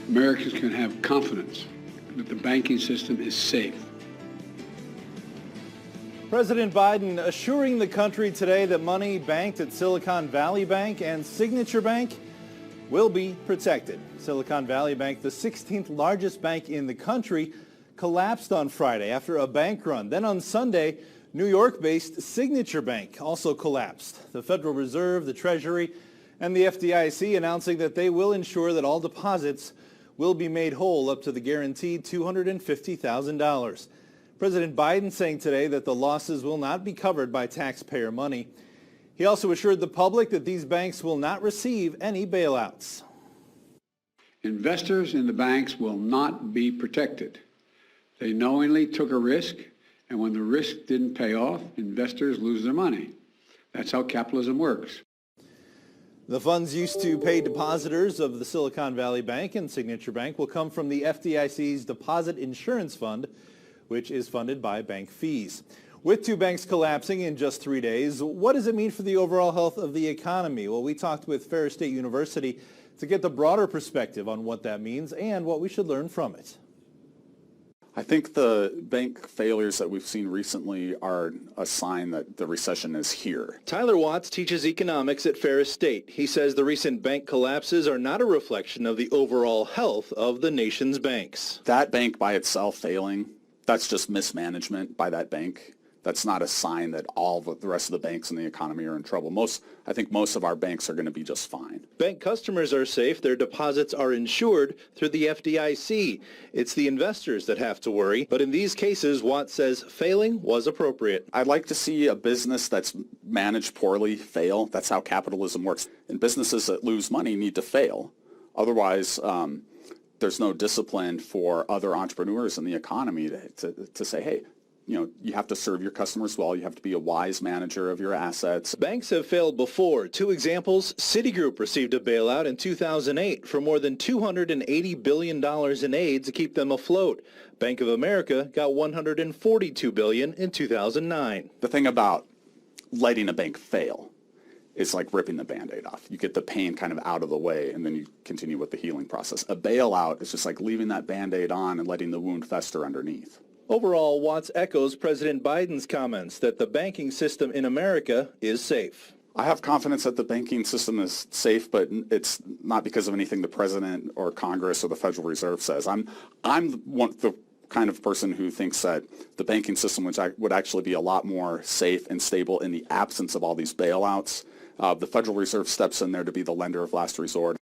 Americans can have confidence that the banking system is safe. President Biden assuring the country today that money banked at Silicon Valley Bank and Signature Bank will be protected. Silicon Valley Bank, the 16th largest bank in the country, collapsed on Friday after a bank run. Then on Sunday, New York-based Signature Bank also collapsed. The Federal Reserve, the Treasury, and the FDIC announcing that they will ensure that all deposits will be made whole up to the guaranteed $250,000. President Biden saying today that the losses will not be covered by taxpayer money. He also assured the public that these banks will not receive any bailouts. Investors in the banks will not be protected. They knowingly took a risk, and when the risk didn't pay off, investors lose their money. That's how capitalism works. The funds used to pay depositors of the Silicon Valley Bank and Signature Bank will come from the FDIC's Deposit Insurance Fund, which is funded by bank fees. With two banks collapsing in just 3 days, what does it mean for the overall health of the economy? Well, we talked with Ferris State University to get the broader perspective on what that means and what we should learn from it. I think the bank failures that we've seen recently are a sign that the recession is here. Tyler Watts teaches economics at Ferris State. He says the recent bank collapses are not a reflection of the overall health of the nation's banks. That bank by itself failing, that's just mismanagement by that bank. That's not a sign that all of the rest of the banks in the economy are in trouble. I think most of our banks are going to be just fine. Bank customers are safe. Their deposits are insured through the FDIC. It's the investors that have to worry. But in these cases, Watts says failing was appropriate. I'd like to see a business that's managed poorly fail. That's how capitalism works. And businesses that lose money need to fail. Otherwise, there's no discipline for other entrepreneurs in the economy to say, hey, you have to serve your customers well. You have to be a wise manager of your assets. Banks have failed before. Two examples, Citigroup received a bailout in 2008 for more than $280 billion in aid to keep them afloat. Bank of America got $142 billion in 2009. The thing about letting a bank fail is like ripping the Band-Aid off. You get the pain kind of out of the way, and then you continue with the healing process. A bailout is just like leaving that Band-Aid on and letting the wound fester underneath. Overall, Watts echoes President Biden's comments that the banking system in America is safe. I have confidence that the banking system is safe, but it's not because of anything the president or Congress or the Federal Reserve says. I'm the kind of person who thinks that the banking system would actually be a lot more safe and stable in the absence of all these bailouts. The Federal Reserve steps in there to be the lender of last resort.